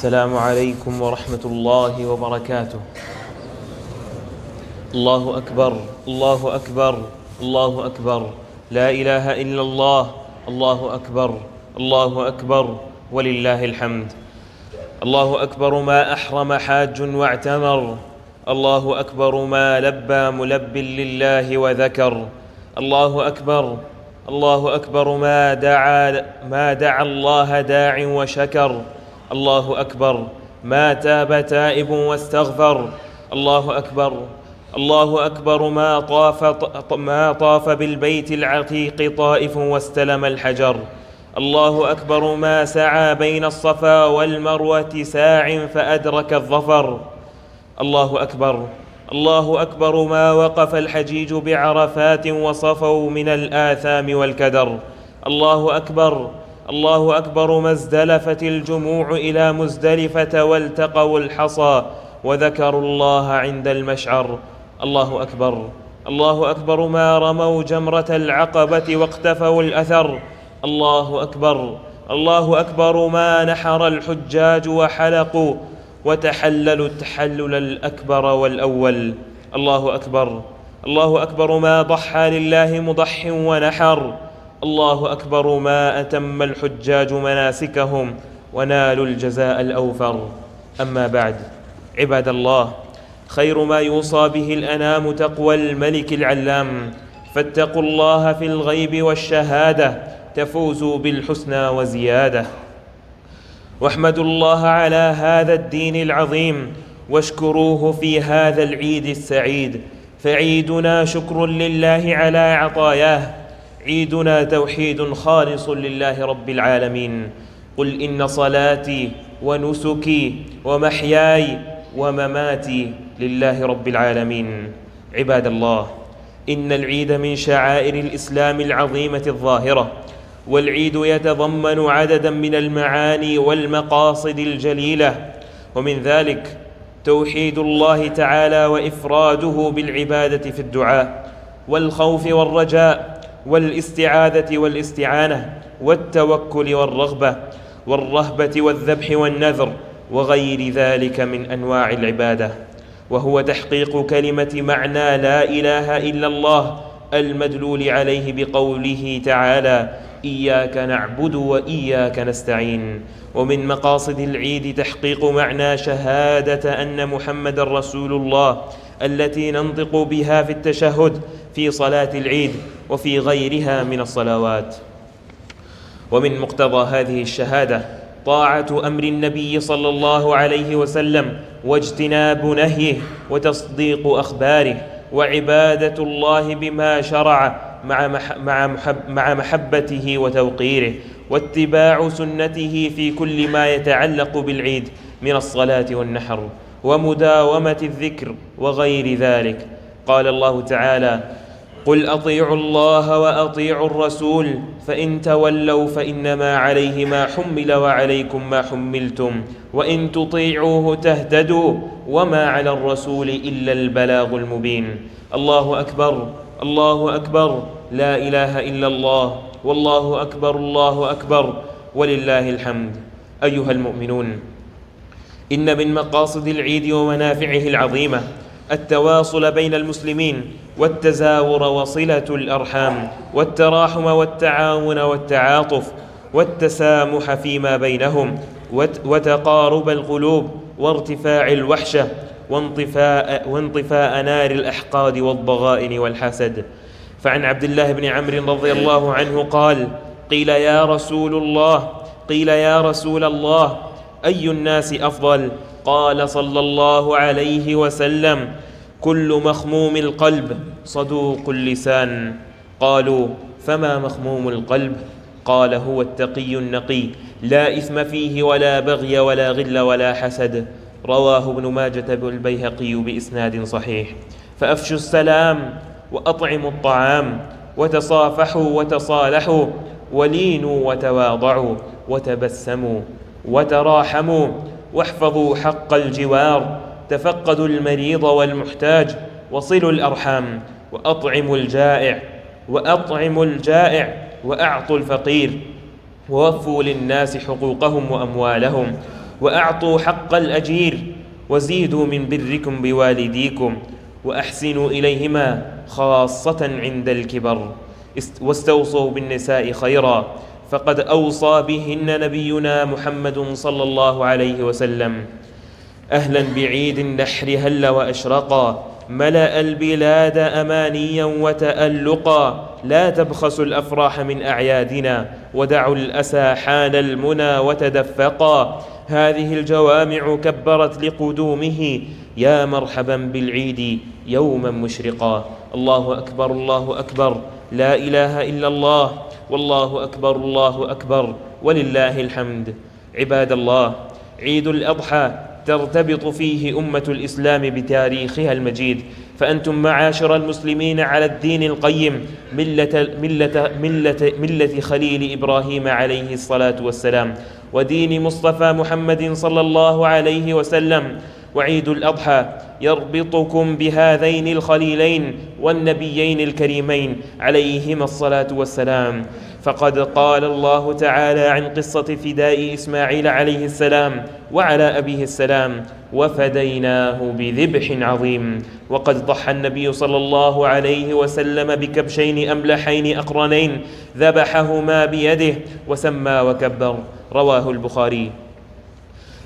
السلام عليكم ورحمة الله وبركاته. الله أكبر، الله أكبر، الله أكبر، لا إله إلا الله، الله أكبر، الله أكبر، ولله الحمد. الله أكبر ما أحرم حاج واعتمر، الله أكبر ما لبى ملب لله وذكر، الله أكبر، الله أكبر ما دعا الله داع وشكر، الله أكبر ما تاب تائب واستغفر، الله أكبر، الله أكبر ما طاف بالبيت العتيق طائف واستلم الحجر، الله أكبر ما سعى بين الصفا والمروة ساع فأدرك الظفر، الله أكبر، الله أكبر ما وقف الحجيج بعرفات وصفوا من الآثام والكدر، الله أكبر، الله أكبر ما ازدلفت الجموع إلى مزدلفة والتقوا الحصى وذكروا الله عند المشعر، الله أكبر، الله أكبر ما رموا جمرة العقبة واقتفوا الأثر، الله أكبر، الله أكبر ما نحر الحجاج وحلقوا وتحللوا التحلل الأكبر والأول، الله أكبر، الله أكبر ما ضحى لله مضح ونحر، الله أكبر ما أتم الحجاج مناسكهم ونالوا الجزاء الأوفر. أما بعد، عباد الله، خير ما يوصى به الأنام تقوى الملك العلام، فاتقوا الله في الغيب والشهادة تفوزوا بالحسنى وزيادة، واحمدوا الله على هذا الدين العظيم واشكروه في هذا العيد السعيد، فعيدنا شكر لله على عطاياه، عيدنا توحيد خالص لله رب العالمين. قل إن صلاتي ونسكي ومحياي ومماتي لله رب العالمين. عباد الله، إن العيد من شعائر الإسلام العظيمة الظاهرة، والعيد يتضمن عددا من المعاني والمقاصد الجليلة، ومن ذلك توحيد الله تعالى وإفراده بالعبادة في الدعاء والخوف والرجاء والاستعاذة والاستعانة والتوكل والرغبة والرهبة والذبح والنذر وغير ذلك من أنواع العبادة، وهو تحقيق كلمة معنى لا إله إلا الله المدلول عليه بقوله تعالى: إياك نعبد وإياك نستعين. ومن مقاصد العيد تحقيق معنى شهادة أن محمد رسول الله التي ننطق بها في التشهد في صلاة العيد وفي غيرها من الصلوات. ومن مقتضى هذه الشهادة طاعة أمر النبي صلى الله عليه وسلم واجتناب نهيه وتصديق أخباره وعبادة الله بما شرع مع محبته وتوقيره واتباع سنته في كل ما يتعلق بالعيد من الصلاة والنحر ومداومة الذكر وغير ذلك. قال الله تعالى: قل أطيعوا الله وأطيعوا الرسول فإن تولوا فإنما عليه ما حمل وعليكم ما حملتم وإن تطيعوه تهتدوا وما على الرسول إلا البلاغ المبين. الله أكبر، الله أكبر، لا إله إلا الله، والله أكبر، الله أكبر، ولله الحمد. أيها المؤمنون، إن من مقاصد العيد ومنافعه العظيمة التواصل بين المسلمين والتزاور وصلة الأرحام والتراحم والتعاون والتعاطف والتسامح فيما بينهم وتقارب القلوب وارتفاع الوحشة وانطفاء نار الأحقاد والضغائن والحسد. فعن عبد الله بن عمرو رضي الله عنه قال: قيل يا رسول الله أي الناس أفضل؟ قال صلى الله عليه وسلم: كل مخموم القلب صدوق اللسان. قالوا: فما مخموم القلب؟ قال: هو التقي النقي لا إثم فيه ولا بغي ولا غل ولا حسد. رواه ابن ماجة والبيهقي بإسناد صحيح. فأفشوا السلام وأطعموا الطعام وتصافحوا وتصالحوا ولينوا وتواضعوا وتبسموا وتراحموا واحفظوا حق الجوار، تفقدوا المريض والمحتاج وصلوا الأرحام وأطعموا الجائع وأعطوا الفقير ووفوا للناس حقوقهم وأموالهم وأعطوا حق الأجير، وزيدوا من بركم بوالديكم، وأحسنوا إليهما خاصة عند الكبر، واستوصوا بالنساء خيرا، فقد أوصى بهن نبينا محمد صلى الله عليه وسلم. أهلا بعيد النحر هل وأشرقا، ملأ البلاد أمانيا وتألقا، لا تبخسوا الأفراح من أعيادنا، ودعوا الأسى حان المنى وتدفقا، هذه الجوامع كبرت لقدومه، يا مرحبا بالعيد يوما مشرقا. الله أكبر الله أكبر، لا إله إلا الله، والله أكبر الله أكبر، ولله الحمد. عباد الله، عيد الأضحى ترتبط فيه أمة الإسلام بتاريخها المجيد، فأنتم معاشر المسلمين على الدين القيم، ملة خليل إبراهيم عليه الصلاة والسلام، ودين مصطفى محمد صلى الله عليه وسلم. وعيد الأضحى يربطكم بهذين الخليلين والنبيين الكريمين عليهما الصلاة والسلام، فقد قال الله تعالى عن قصة فداء إسماعيل عليه السلام وعلى أبيه السلام: وفديناه بذبح عظيم. وقد ضحى النبي صلى الله عليه وسلم بكبشين أملحين أقرنين ذبحهما بيده وسمى وكبر، رواه البخاري.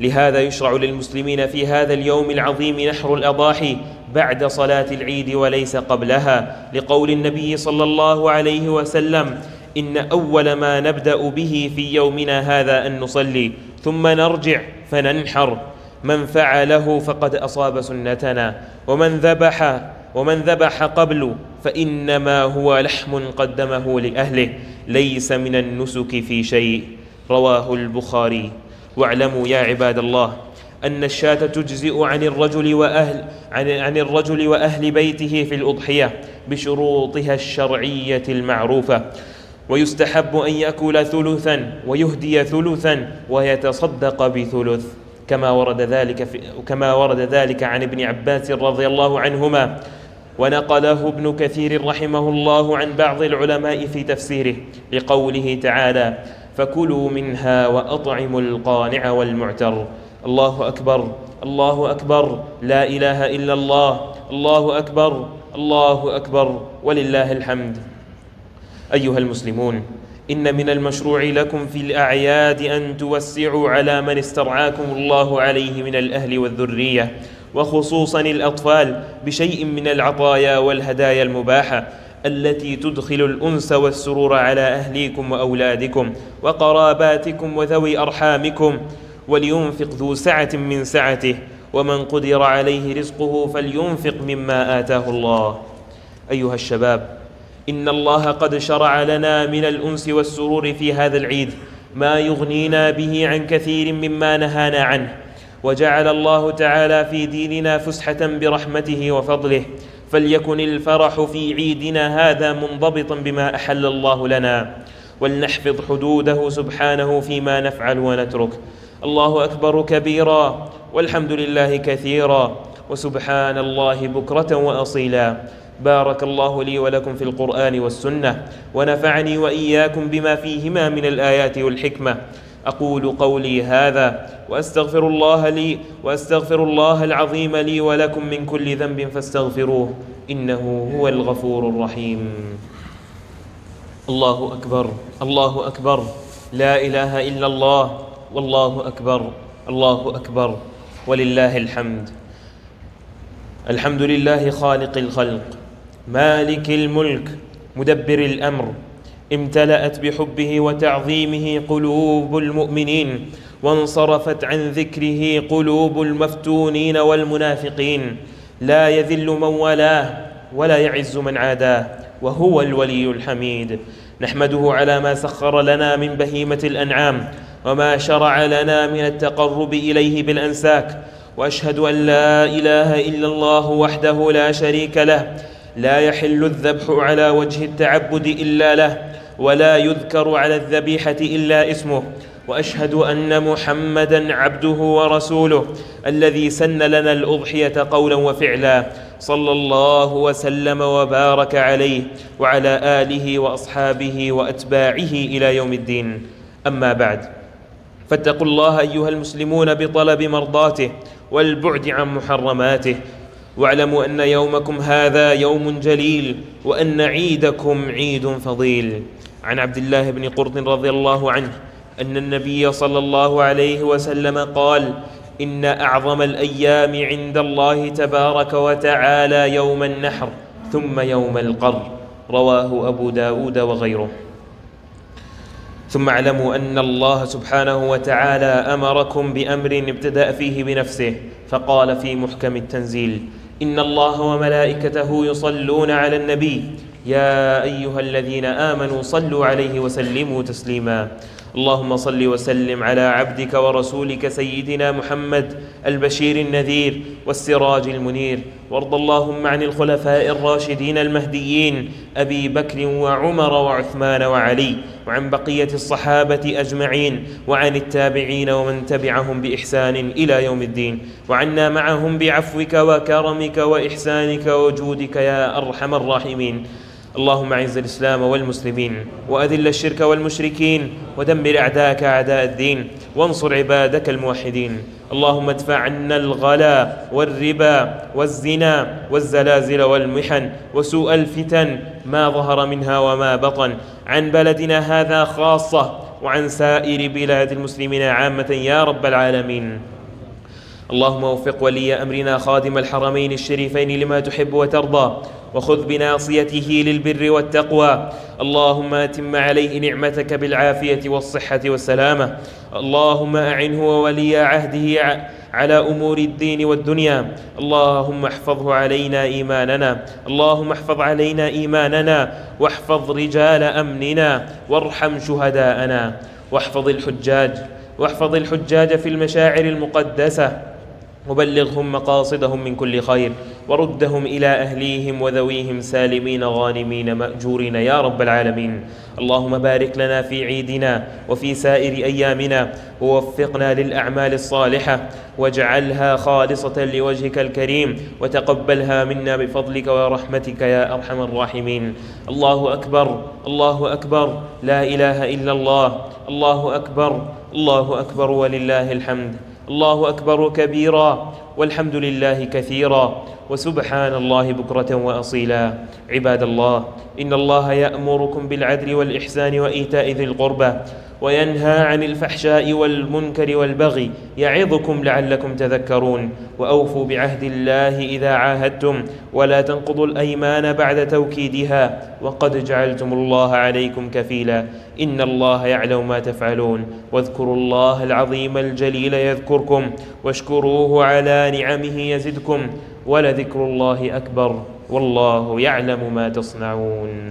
لهذا يشرع للمسلمين في هذا اليوم العظيم نحر الأضاحي بعد صلاة العيد وليس قبلها، لقول النبي صلى الله عليه وسلم: إن أول ما نبدأ به في يومنا هذا أن نصلي ثم نرجع فننحر، من فعله فقد أصاب سنتنا، ومن ذبح قبل فإنما هو لحم قدمه لأهله، ليس من النسك في شيء، رواه البخاري. واعلموا يا عباد الله أن الشاة تجزئ عن الرجل وأهل بيته في الأضحية بشروطها الشرعية المعروفة، ويستحب أن يأكل ثلثا ويهدي ثلثا ويتصدق بثلث، كما ورد ذلك عن ابن عباس رضي الله عنهما، ونقله ابن كثير رحمه الله عن بعض العلماء في تفسيره لقوله تعالى: فكلوا منها وأطعموا القانع والمعتر. الله أكبر الله أكبر، لا إله إلا الله، الله أكبر الله أكبر، ولله الحمد. أيها المسلمون، إن من المشروع لكم في الأعياد أن توسعوا على من استرعاكم الله عليه من الأهل والذرية، وخصوصا الأطفال، بشيء من العطايا والهدايا المباحة التي تدخل الأنس والسرور على أهليكم وأولادكم وقراباتكم وذوي أرحامكم، ولينفق ذو سعة من سعته، ومن قدر عليه رزقه فلينفق مما آتاه الله. أيها الشباب، إن الله قد شرع لنا من الأنس والسرور في هذا العيد ما يغنينا به عن كثير مما نهانا عنه، وجعل الله تعالى في ديننا فسحة برحمته وفضله، فليكن الفرح في عيدنا هذا منضبطا بما أحل الله لنا، ولنحفظ حدوده سبحانه فيما نفعل ونترك. الله أكبر كبيرا، والحمد لله كثيرا، وسبحان الله بكرة وأصيلا. بارك الله لي ولكم في القرآن والسنة، ونفعني وإياكم بما فيهما من الآيات والحكمة. أقول قولي هذا وأستغفر الله العظيم لي ولكم من كل ذنب فاستغفروه، إنه هو الغفور الرحيم. الله أكبر الله أكبر، لا إله إلا الله، والله أكبر الله أكبر، ولله الحمد. الحمد لله خالق الخلق، مالك الملك، مدبر الأمر، امتلأت بحبه وتعظيمه قلوب المؤمنين، وانصرفت عن ذكره قلوب المفتونين والمنافقين. لا يذل من والاه ولا يعز من عاداه، وهو الولي الحميد. نحمده على ما سخر لنا من بهيمة الأنعام، وما شرع لنا من التقرب إليه بالأنساك، وأشهد أن لا إله إلا الله وحده لا شريك له، لا يحل الذبح على وجه التعبد إلا له، ولا يذكر على الذبيحة إلا اسمه. وأشهد أن محمدًا عبده ورسوله الذي سن لنا الأضحية قولا وفعلا، صلى الله وسلم وبارك عليه وعلى آله وأصحابه وأتباعه إلى يوم الدين. أما بعد، فاتقوا الله أيها المسلمون بطلب مرضاته والبعد عن محرماته، واعلموا أن يومكم هذا يوم جليل، وأن عيدكم عيد فضيل. عن عبد الله بن قرط رضي الله عنه أن النبي صلى الله عليه وسلم قال: إن أعظم الأيام عند الله تبارك وتعالى يوم النحر ثم يوم القر. رواه أبو داود وغيره. ثم اعلموا أن الله سبحانه وتعالى أمركم بأمر ابتدأ فيه بنفسه، فقال في محكم التنزيل: إن الله وملائكته يصلون على النبي يا أيها الذين آمنوا صلوا عليه وسلموا تسليما. اللهم صل وسلم على عبدك ورسولك سيدنا محمد البشير النذير والسراج المنير، وارض اللهم عن الخلفاء الراشدين المهديين أبي بكر وعمر وعثمان وعلي، وعن بقية الصحابة أجمعين، وعن التابعين ومن تبعهم بإحسان إلى يوم الدين، وعنا معهم بعفوك وكرمك وإحسانك وجودك يا أرحم الراحمين. اللهم أعز الإسلام والمسلمين، وأذل الشرك والمشركين، ودمر أعداءك أعداء الدين، وانصر عبادك الموحدين. اللهم ادفع عنا الغلا والربا والزنا والزلازل والمحن وسوء الفتن ما ظهر منها وما بطن عن بلدنا هذا خاصة، وعن سائر بلاد المسلمين عامة يا رب العالمين. اللهم وفق ولي أمرنا خادم الحرمين الشريفين لما تحب وترضى، وخذ بناصيته للبر والتقوى. اللهم أتم عليه نعمتك بالعافية والصحة والسلامة. اللهم أعنه وولي عهده على أمور الدين والدنيا. اللهم احفظه علينا إيماننا، اللهم احفظ علينا إيماننا، واحفظ رجال أمننا، وارحم شهداءنا، واحفظ الحجاج في المشاعر المقدسة، وبلغهم مقاصدهم من كل خير، وردهم إلى أهليهم وذويهم سالمين غانمين مأجورين يا رب العالمين. اللهم بارك لنا في عيدنا وفي سائر أيامنا، ووفقنا للأعمال الصالحة، واجعلها خالصة لوجهك الكريم، وتقبلها منا بفضلك ورحمتك يا أرحم الراحمين. الله أكبر، الله أكبر، لا إله إلا الله، الله أكبر، الله أكبر ولله الحمد. الله أكبر كبيرا، والحمد لله كثيرا، وسبحان الله بكرة وأصيلا. عباد الله، إن الله يأمركم بالعدل والإحسان وإيتاء ذي القربى، وينهى عن الفحشاء والمنكر والبغي، يعظكم لعلكم تذكرون. وأوفوا بعهد الله إذا عاهدتم، ولا تنقضوا الأيمان بعد توكيدها، وقد جعلتم الله عليكم كفيلا. إن الله يعلم ما تفعلون. واذكروا الله العظيم الجليل يذكركم، واشكروه على نعمه يزدكم، ولذكر الله أكبر، والله يعلم ما تصنعون.